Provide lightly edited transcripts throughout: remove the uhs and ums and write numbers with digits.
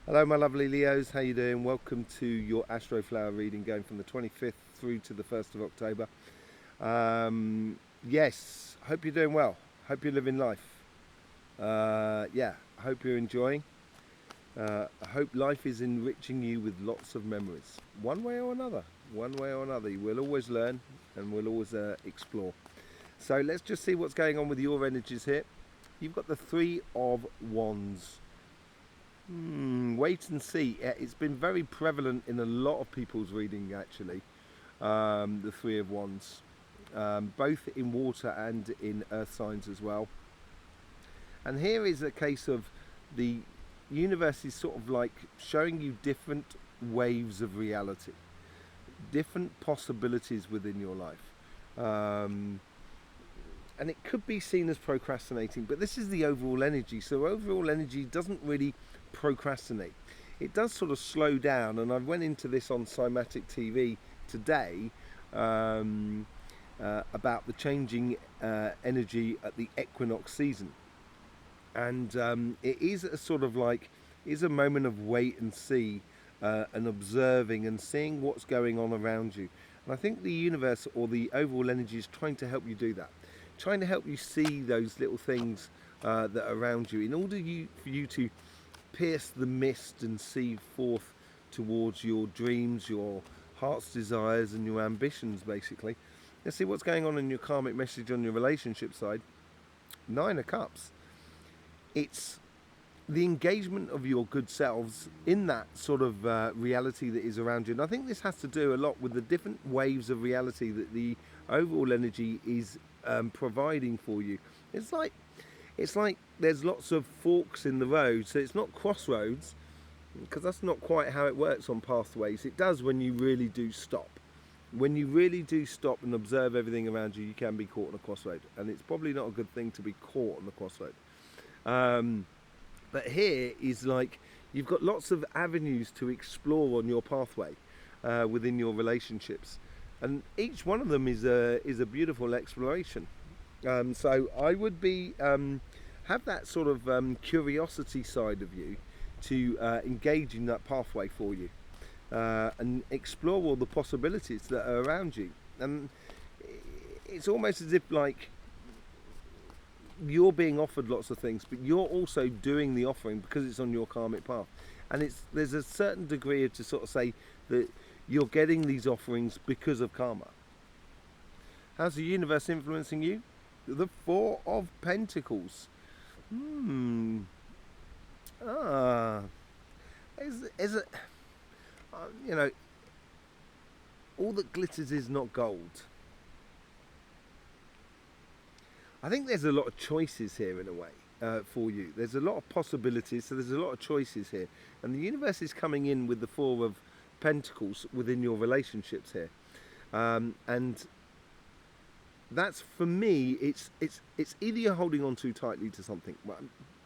Hello my lovely Leos, how you doing? Welcome to your Astroflower reading going from the 25th through to the 1st of October. Yes, hope you're doing well. Hope you're living life. Yeah, hope you're enjoying. I hope life is enriching you with lots of memories. One way or another. One way or another. You will always learn and we'll always explore. So let's just see what's going on with your energies here. You've got the Three of Wands. Wait and see. It's been very prevalent in a lot of people's reading actually. The Three of Wands, both in water and in earth signs as well. And here is a case of the universe is sort of like showing you different waves of reality, different possibilities within your life. And it could be seen as procrastinating, but this is the overall energy. So overall energy doesn't really procrastinate. It does sort of slow down, and I went into this on Cymatic TV today about the changing energy at the equinox season. And it is a sort of like, is a moment of wait and see and observing and seeing what's going on around you. And I think the universe or the overall energy is trying to help you do that. Trying to help you see those little things that are around you in order for you to pierce the mist and see forth towards your dreams, your heart's desires and your ambitions basically. Let's see what's going on in your karmic message on your relationship side. Nine of Cups. It's the engagement of your good selves in that sort of reality that is around you. And I think this has to do a lot with the different waves of reality that the overall energy is providing for you. It's like there's lots of forks in the road, so it's not crossroads, because that's not quite how it works on pathways. It does when you really do stop. When you really do stop and observe everything around you, you can be caught on a crossroad, and it's probably not a good thing to be caught on the crossroad. But here is like you've got lots of avenues to explore on your pathway within your relationships, and each one of them is a beautiful exploration. So I would be have that sort of curiosity side of you to engage in that pathway for you and explore all the possibilities that are around you. And it's almost as if like you're being offered lots of things, but you're also doing the offering because it's on your karmic path. And there's a certain degree to sort of say that you're getting these offerings because of karma. How's the universe influencing you? The Four of Pentacles. Is it? You know, all that glitters is not gold. I think there's a lot of choices here in a way for you. There's a lot of possibilities, so there's a lot of choices here. And the universe is coming in with the Four of Pentacles within your relationships here. And that's, for me, it's either you're holding on too tightly to something,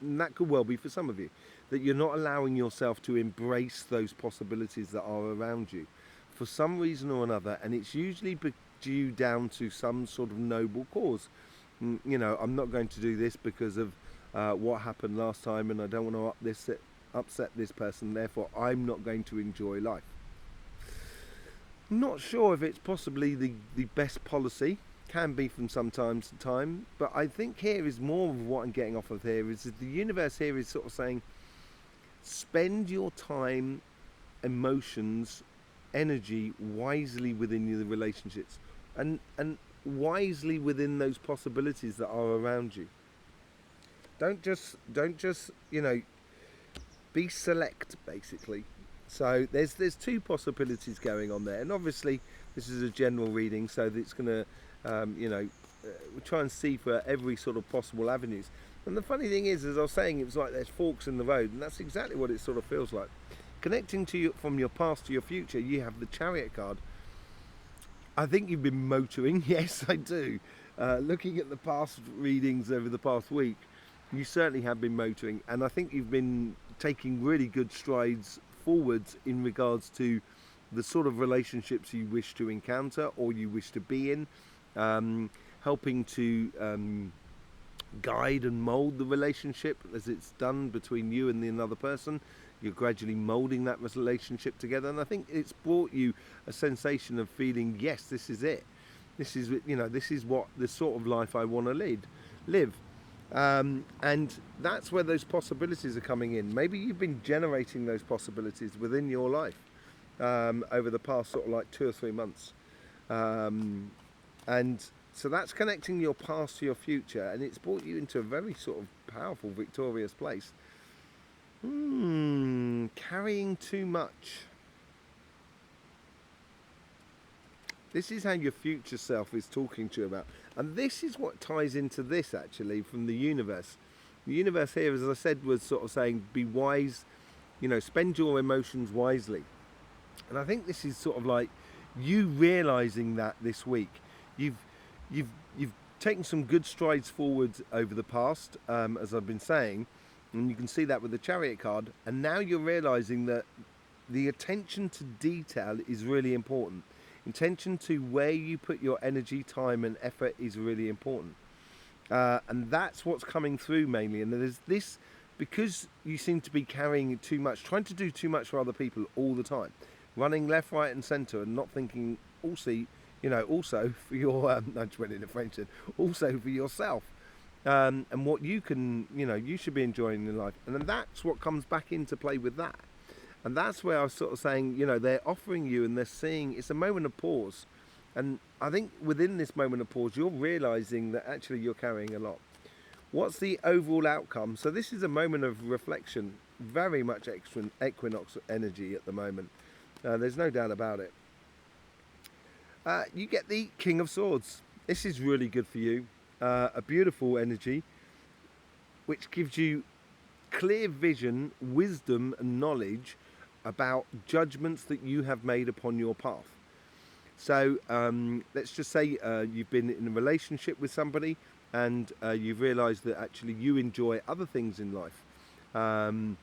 and that could well be for some of you, that you're not allowing yourself to embrace those possibilities that are around you for some reason or another, and it's usually due down to some sort of noble cause. You know, I'm not going to do this because of what happened last time, and I don't want to upset this person, therefore I'm not going to enjoy life. I'm not sure if it's possibly the best policy. Can be from some time to time, but I think here is more of what I'm getting off of here is that the universe here is sort of saying spend your time, emotions, energy wisely within the relationships and wisely within those possibilities that are around you. Don't just you know, be select basically. So there's two possibilities going on there, and obviously this is a general reading, so it's going to you know, we try and see for every sort of possible avenues. And the funny thing is, as I was saying, it was like there's forks in the road, and that's exactly what it sort of feels like. Connecting to you from your past to your future, you have the Chariot card. I think you've been motoring. Yes, I do. Looking at the past readings over the past week, you certainly have been motoring, and I think you've been taking really good strides forwards in regards to the sort of relationships you wish to encounter or you wish to be in. Helping to guide and mould the relationship as it's done between you and the another person. You're gradually molding that relationship together, and I think it's brought you a sensation of feeling, yes, this is it. This is, this is what the sort of life I want to live. And that's where those possibilities are coming in. Maybe you've been generating those possibilities within your life over the past sort of like 2 or 3 months. And so that's connecting your past to your future, and it's brought you into a very sort of powerful, victorious place. Carrying too much. This is how your future self is talking to you about. And this is what ties into this, actually, from the universe. The universe here, as I said, was sort of saying, be wise, spend your emotions wisely. And I think this is sort of like you realizing that this week. You've taken some good strides forward over the past, as I've been saying, and you can see that with the Chariot card. And now you're realizing that the attention to detail is really important. Attention to where you put your energy, time, and effort is really important. And that's what's coming through mainly. And there's this, because you seem to be carrying too much, trying to do too much for other people all the time, running left, right, and centre, and not thinking also for your, I just went into French, also for yourself. And what you can, you should be enjoying in life. And then that's what comes back into play with that. And that's where I was sort of saying, they're offering you and they're seeing, it's a moment of pause. And I think within this moment of pause, you're realizing that actually you're carrying a lot. What's the overall outcome? So this is a moment of reflection, very much equinox energy at the moment. There's no doubt about it. You get the King of Swords. This is really good for you. A beautiful energy, which gives you clear vision, wisdom, and knowledge about judgments that you have made upon your path. So let's just say you've been in a relationship with somebody and you've realised that actually you enjoy other things in life that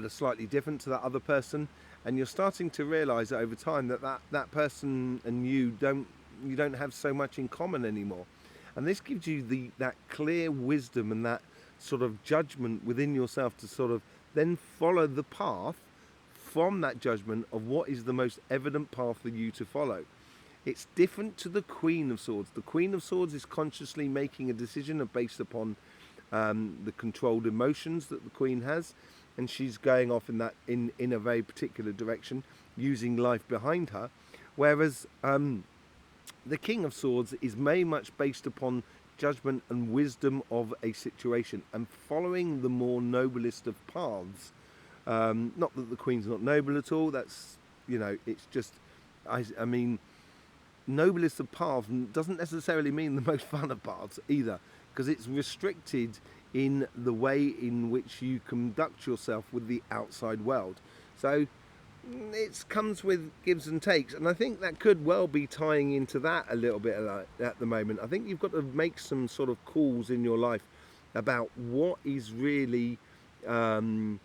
are slightly different to that other person, and you're starting to realise over time that person and you don't have so much in common anymore. And this gives you that clear wisdom and that sort of judgment within yourself to sort of then follow the path from that judgment of what is the most evident path for you to follow. It's different to the Queen of Swords. The Queen of Swords is consciously making a decision based upon the controlled emotions that the Queen has, and she's going off in a very particular direction, using life behind her. Whereas the King of Swords is very much based upon judgment and wisdom of a situation and following the more noblest of paths. Not that the Queen's not noble at all. That's, it's just, I mean, noblest of paths doesn't necessarily mean the most fun of paths either, because it's restricted in the way in which you conduct yourself with the outside world. So it comes with gives and takes, and I think that could well be tying into that a little bit at the moment. I think you've got to make some sort of calls in your life about what is really the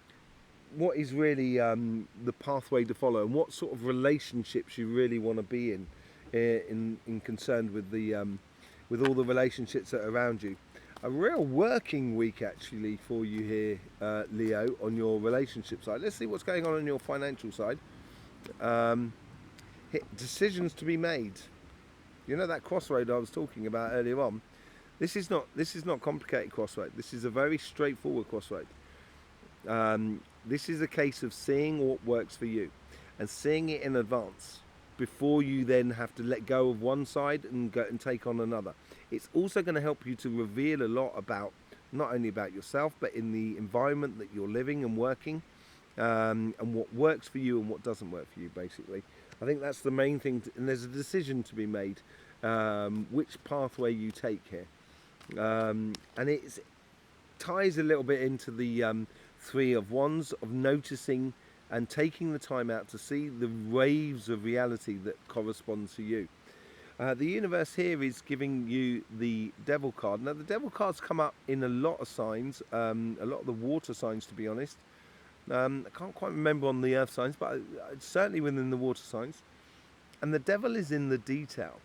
pathway to follow, and what sort of relationships you really want to be in concerned with with all the relationships that are around you. A real working week actually for you here, Leo, on your relationship side. Let's see what's going on your financial side. Decisions to be made. That crossroad I was talking about earlier on. This is not complicated crossroad. This is a very straightforward crossroad. This is a case of seeing what works for you and seeing it in advance before you then have to let go of one side and go and take on another. It's also going to help you to reveal a lot about, not only about yourself, but in the environment that you're living and working, and what works for you and what doesn't work for you, basically. I think that's the main thing, and there's a decision to be made, which pathway you take here. And it ties a little bit into the Three of Wands, of noticing and taking the time out to see the waves of reality that correspond to you. The universe here is giving you the Devil card. Now the Devil cards come up in a lot of signs, a lot of the water signs, to be honest. I can't quite remember on the earth signs, but certainly within the water signs. And the Devil is in the detail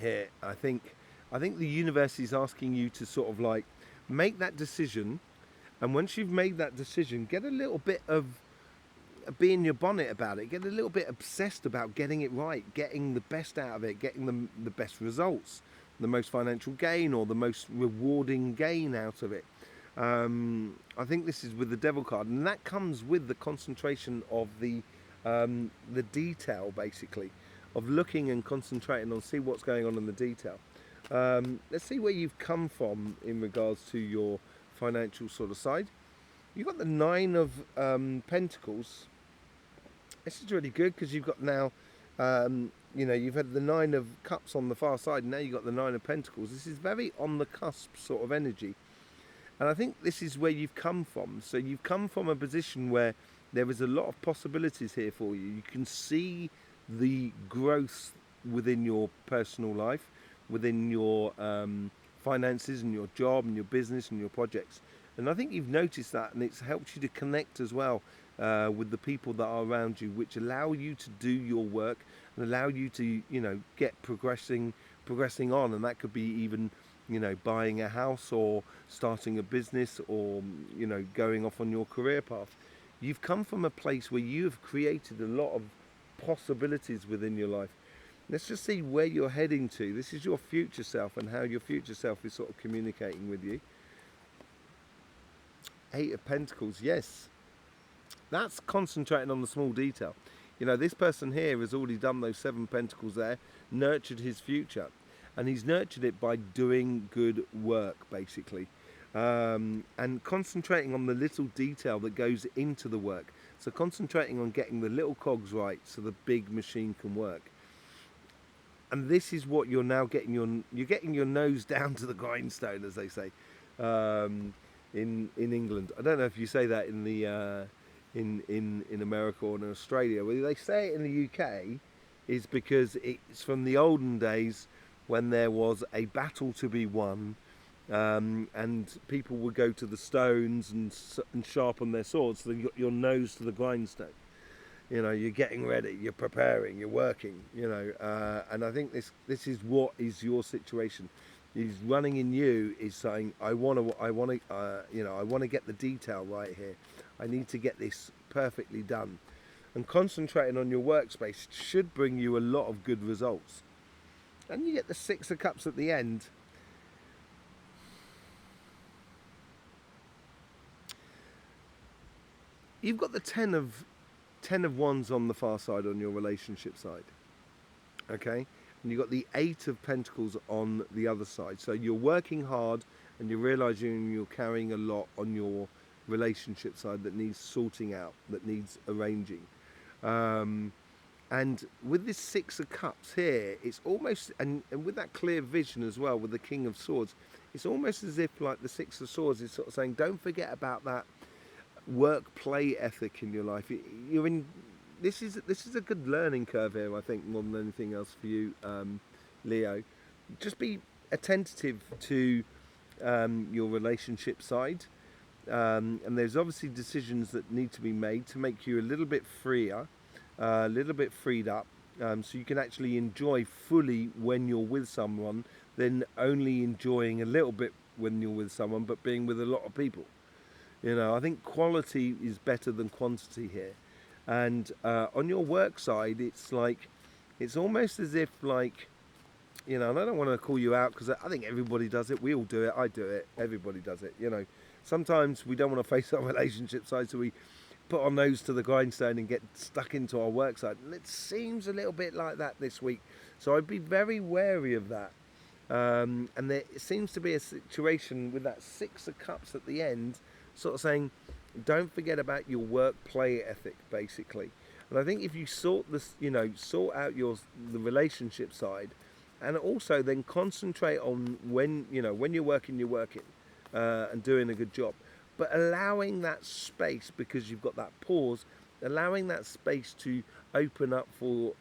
here. I think the universe is asking you to sort of like make that decision And once you've made that decision, get a little bit of be in your bonnet about it, get a little bit obsessed about getting it right, getting the best out of it, getting the best results, the most financial gain or the most rewarding gain out of it. I think this is with the devil card, and that comes with the concentration of the detail, basically, of looking and concentrating on see what's going on in the detail. Let's see where you've come from in regards to your financial sort of side. You've got the Nine of Pentacles. This is really good because you've got now, you've had the Nine of Cups on the far side, and now you've got the Nine of Pentacles. This is very on the cusp sort of energy. And I think this is where you've come from. So you've come from a position where there is a lot of possibilities here for you. You can see the growth within your personal life, within your finances and your job and your business and your projects. And I think you've noticed that, and it's helped you to connect as well with the people that are around you, which allow you to do your work and allow you to, get progressing on. And that could be even, buying a house or starting a business or, going off on your career path. You've come from a place where you've created a lot of possibilities within your life. Let's just see where you're heading to. This is your future self and how your future self is sort of communicating with you. Eight of Pentacles, yes. That's concentrating on the small detail. This person here has already done those 7 Pentacles there, nurtured his future. And he's nurtured it by doing good work, basically. And concentrating on the little detail that goes into the work. So concentrating on getting the little cogs right so the big machine can work. And this is what you're now getting you're getting your nose down to the grindstone, as they say, in England. I don't know if you say that in the in America or in Australia. Whether they say it in the UK is because it's from the olden days when there was a battle to be won, and people would go to the stones and sharpen their swords. So you got your nose to the grindstone. You're getting ready, you're preparing, you're working. And I think this is what is your situation. Is running in you is saying, I want to get the detail right here. I need to get this perfectly done. And concentrating on your workspace should bring you a lot of good results. And you get the 6 of Cups at the end. You've got the 10 of Wands on the far side on your relationship side. Okay? And you've got the 8 of Pentacles on the other side. So you're working hard and you're realising you're carrying a lot on your relationship side that needs sorting out, that needs arranging. And with this 6 of Cups here, it's almost, and with that clear vision as well, with the King of Swords, it's almost as if like the 6 of Swords is sort of saying, don't forget about that work-play ethic in your life. You're in. This is a good learning curve here, I think, more than anything else for you, Leo. Just be attentive to your relationship side, and there's obviously decisions that need to be made to make you a little bit freer, a little bit freed up, so you can actually enjoy fully when you're with someone, than only enjoying a little bit when you're with someone, but being with a lot of people. I think quality is better than quantity here. And on your work side, it's almost as if like, and I don't want to call you out because I think everybody does it. We all do it. I do it. Everybody does it. Sometimes we don't want to face our relationship side, so we put our nose to the grindstone and get stuck into our work side. And it seems a little bit like that this week. So I'd be very wary of that. And there seems to be a situation with that 6 of Cups at the end, sort of saying, don't forget about your work-play ethic, basically. And I think if you sort out the relationship side, and also then concentrate on when you're working, and doing a good job, but allowing that space, because you've got that pause, allowing that space to open up for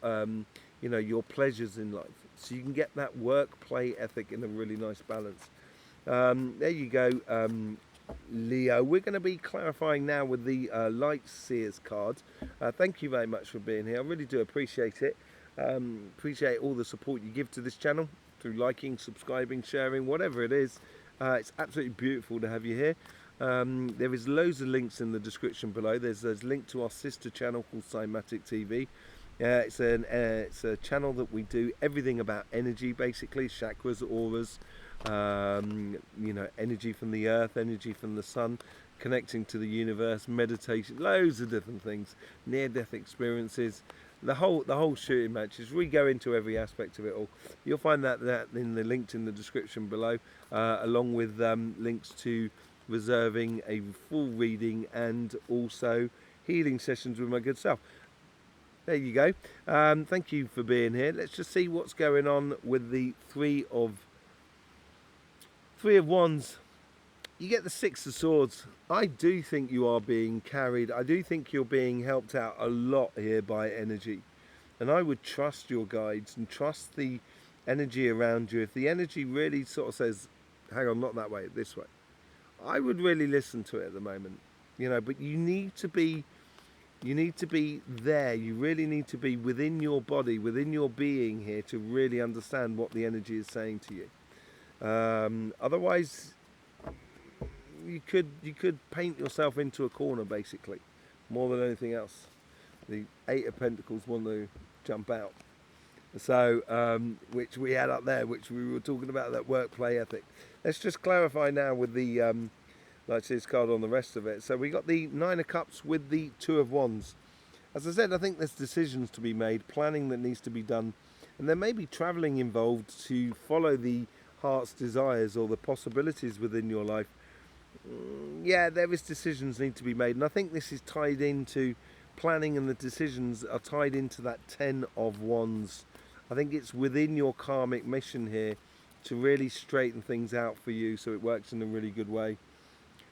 your pleasures in life, so you can get that work-play ethic in a really nice balance. There you go. Leo, we're going to be clarifying now with the Light Seers card. Thank you very much for being here. I really do appreciate it. Appreciate all the support you give to this channel through liking, subscribing, sharing, whatever it is. It's absolutely beautiful to have you here. There is loads of links in the description below. There's a link to our sister channel called Cymatic TV. It's a channel that we do everything about energy, basically chakras, auras, energy from the earth, energy from the sun, connecting to the universe, meditation, loads of different things, near-death experiences, the whole shooting matches. We go into every aspect of it all. You'll find that in the links in the description below, along with links to reserving a full reading and also healing sessions with my good self. There you go. Thank you for being here. Let's just see what's going on with the Three of Wands. You get the Six of Swords. I do think you are being carried. I do think you're being helped out a lot here by energy. And I would trust your guides and trust the energy around you. If the energy really sort of says, hang on, not that way, this way, I would really listen to it at the moment. But you need to be there. You really need to be within your body, within your being here to really understand what the energy is saying to you. Otherwise, you could paint yourself into a corner, basically, more than anything else. The Eight of Pentacles want to jump out. So, which we had up there, which we were talking about, that work play ethic. Let's just clarify now with the like this card on the rest of it. So we got the Nine of Cups with the Two of Wands. As I said, I think there's decisions to be made, planning that needs to be done, and there may be travelling involved to follow the heart's desires or the possibilities within your life. Yeah, there is decisions need to be made, and I think this is tied into planning, and the decisions are tied into that Ten of Wands. I think it's within your karmic mission here to really straighten things out for you so it works in a really good way.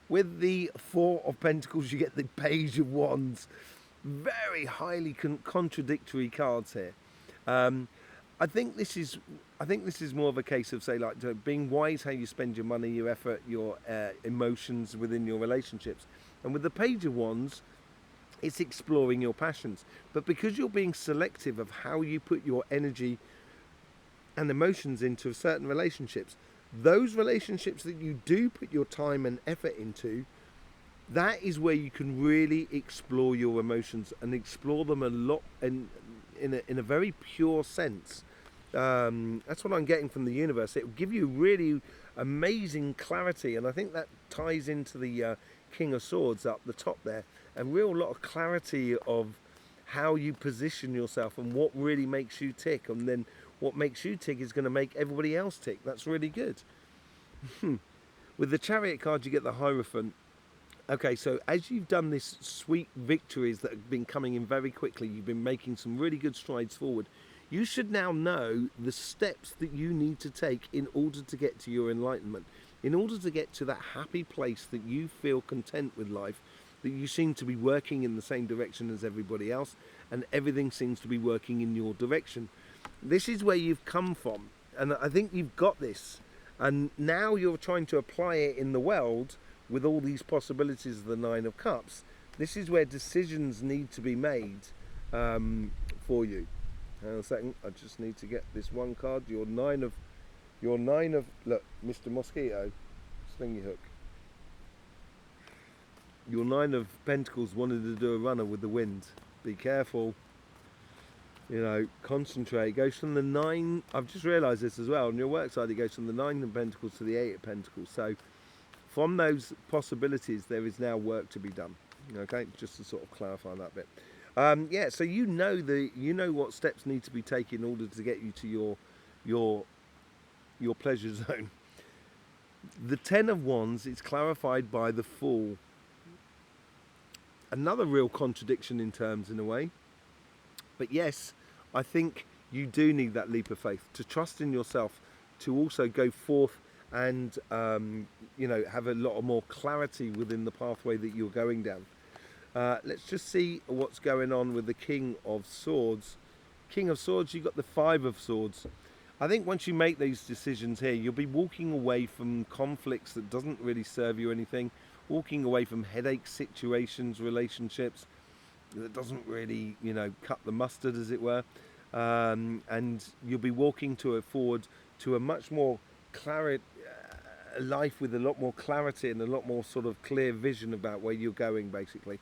With the Four of Pentacles, you get the Page of Wands. Very highly contradictory cards here. I think this is more of a case of, say, like being wise how you spend your money, your effort, your emotions within your relationships. And with the Page of Wands, it's exploring your passions. But because you're being selective of how you put your energy and emotions into certain relationships, those relationships that you do put your time and effort into, that is where you can really explore your emotions and explore them a lot in a very pure sense. That's what I'm getting from the universe. It will give you really amazing clarity, and I think that ties into the King of Swords up the top there, and real lot of clarity of how you position yourself and what really makes you tick, and then what makes you tick is going to make everybody else tick. That's really good. With the Chariot card, you get the Hierophant. Okay, so as you've done this sweet victories that have been coming in very quickly, you've been making some really good strides forward. You should now know the steps that you need to take in order to get to your enlightenment, in order to get to that happy place that you feel content with life, that you seem to be working in the same direction as everybody else, and everything seems to be working in your direction. This is where you've come from, and I think you've got this, and now you're trying to apply it in the world with all these possibilities of the Nine of Cups. This is where decisions need to be made for you. Hang on a second, I just need to get this one card. Your nine of look, Mr. Mosquito, slingy hook. Your Nine of Pentacles wanted to do a runner with the wind. Be careful. Concentrate. It goes from the Nine. I've just realised this as well. On your work side, it goes from the Nine of Pentacles to the Eight of Pentacles. So, from those possibilities, there is now work to be done. Okay, just to sort of clarify that bit. Yeah. So you know what steps need to be taken in order to get you to your pleasure zone. The Ten of Wands is clarified by the Fool. Another real contradiction in terms, in a way. But yes, I think you do need that leap of faith to trust in yourself, to also go forth and have a lot more clarity within the pathway that you're going down. Let's just see what's going on with the King of Swords. King of Swords, you've got the Five of Swords. I think once you make these decisions here, you'll be walking away from conflicts that doesn't really serve you anything, walking away from headache situations, relationships that doesn't really, cut the mustard, as it were, and you'll be walking forward to a much more a life with a lot more clarity and a lot more sort of clear vision about where you're going, basically.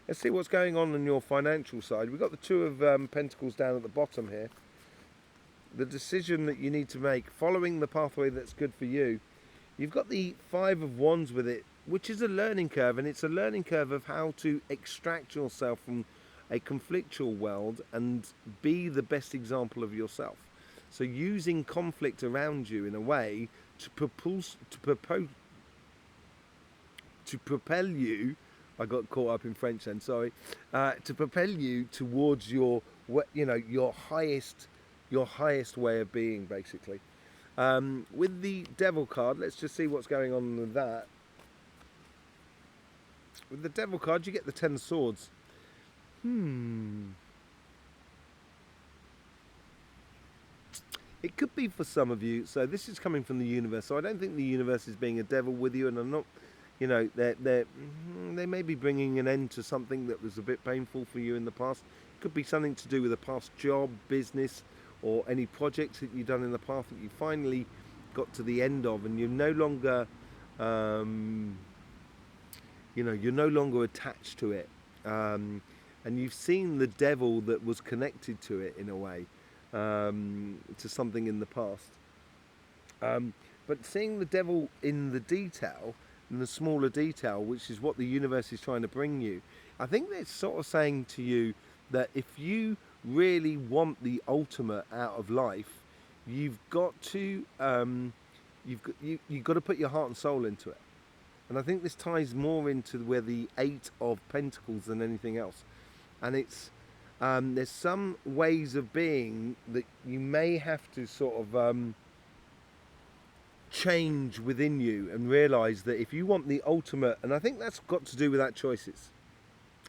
Let's see what's going on your financial side. We've got the Two of Pentacles down at the bottom here. The decision that you need to make, following the pathway that's good for you. You've got the Five of Wands with it, which is a learning curve, and it's a learning curve of how to extract yourself from a conflictual world and be the best example of yourself. So using conflict around you in a way to propel you, I got caught up in French then, sorry, to propel you towards your highest way of being, basically. With the Devil card, let's just see what's going on with that. With the Devil card, you get the Ten of Swords. It could be for some of you. So this is coming from the universe. So I don't think the universe is being a devil with you, and I'm not. They may be bringing an end to something that was a bit painful for you in the past. It could be something to do with a past job, business, or any projects that you've done in the past that you finally got to the end of, and you're no longer, you're no longer attached to it, and you've seen the devil that was connected to it in a way, to something in the past. But seeing the devil in the detail, in the smaller detail, which is what the universe is trying to bring you, I think it's sort of saying to you that if you really want the ultimate out of life, you've got to you've got to put your heart and soul into it. And I think this ties more into where the Eight of Pentacles than anything else. And it's there's some ways of being that you may have to sort of change within you and realize that if you want the ultimate, and I think that's got to do with that choices.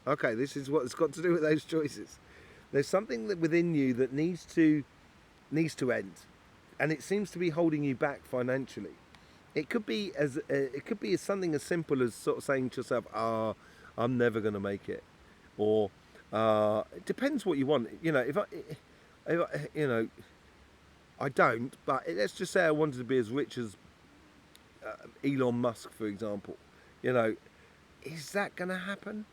Okay, this is what it's got to do with those choices. There's something that within you that needs to end, and it seems to be holding you back financially. It could be as something as simple as sort of saying to yourself, I'm never going to make it," or it depends what you want. If I don't, but let's just say I wanted to be as rich as Elon Musk, for example. Is that going to happen?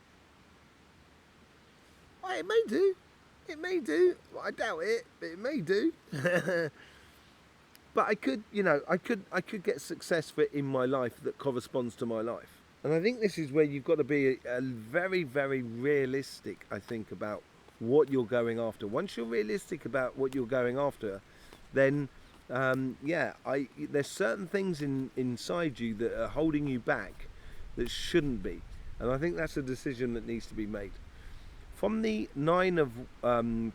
Well, it may do. It may do. Well, I doubt it, but it may do. But I could get success in my life that corresponds to my life. And I think this is where you've got to be a very, very realistic, I think, about what you're going after. Once you're realistic about what you're going after, then there's certain things inside you that are holding you back that shouldn't be. And I think that's a decision that needs to be made. From the Nine of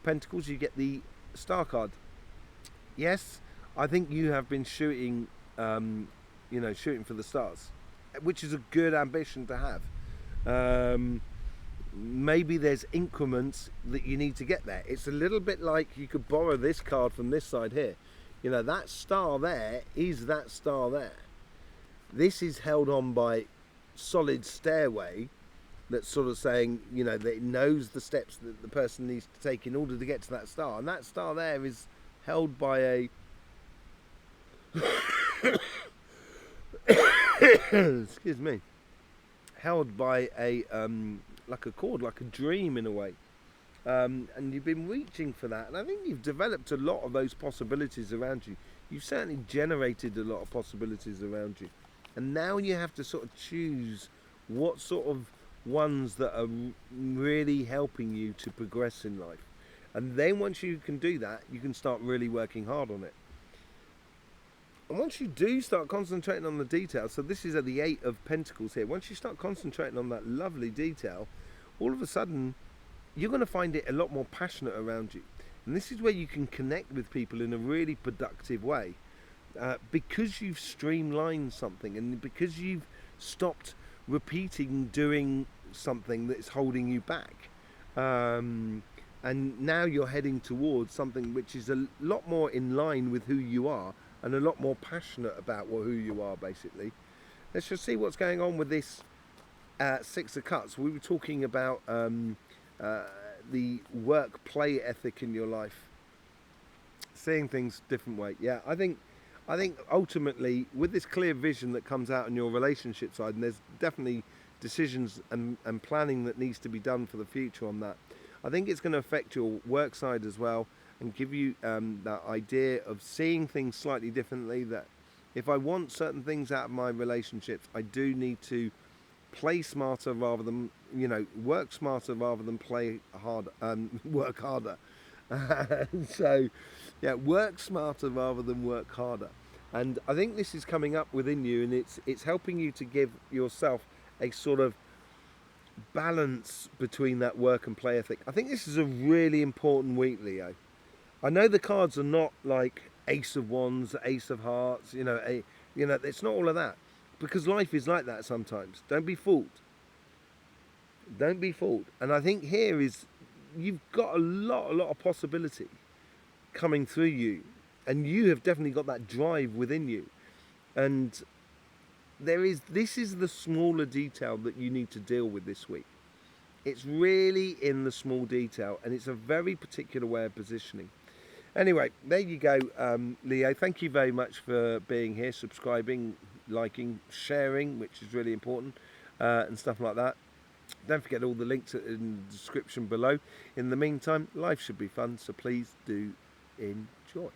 Pentacles, you get the Star card. Yes, I think you have been shooting for the stars, which is a good ambition to have. Maybe there's increments that you need to get there. It's a little bit like you could borrow this card from this side here. That star there is that star there. This is held on by solid stairway that's sort of saying, that it knows the steps that the person needs to take in order to get to that star. And that star there is held by a excuse me, held by a like a cord, like a dream in a way, and you've been reaching for that, and I think you've developed a lot of those possibilities around you. You've certainly generated a lot of possibilities around you, and now you have to sort of choose what sort of ones that are really helping you to progress in life. And then once you can do that, you can start really working hard on it. And once you do start concentrating on the details, so this is at the Eight of Pentacles here, once you start concentrating on that lovely detail, all of a sudden you're going to find it a lot more passionate around you. And this is where you can connect with people in a really productive way, because you've streamlined something and because you've stopped repeating doing something that's holding you back. And now you're heading towards something which is a lot more in line with who you are and a lot more passionate about who you are, basically. Let's just see what's going on with this Six of Cups. We were talking about the work-play ethic in your life, seeing things different way. Yeah, I think I think ultimately, with this clear vision that comes out on your relationship side, and there's definitely decisions and planning that needs to be done for the future on that, I think it's going to affect your work side as well, and give you that idea of seeing things slightly differently. That if I want certain things out of my relationships, I do need to play smarter rather than, work smarter rather than play harder, work harder. So, yeah, work smarter rather than work harder. And I think this is coming up within you, and it's helping you to give yourself a sort of balance between that work and play ethic. I think this is a really important week, Leo. I know the cards are not like Ace of Wands, Ace of Hearts, it's not all of that, because life is like that sometimes. Don't be fooled. Don't be fooled. And I think here is, you've got a lot of possibility coming through you, and you have definitely got that drive within you. And this is the smaller detail that you need to deal with this week. It's really in the small detail, and it's a very particular way of positioning. Anyway, there you go, Leo. Thank you very much for being here, subscribing, liking, sharing, which is really important, and stuff like that. Don't forget all the links in the description below. In the meantime, life should be fun, so please do enjoy.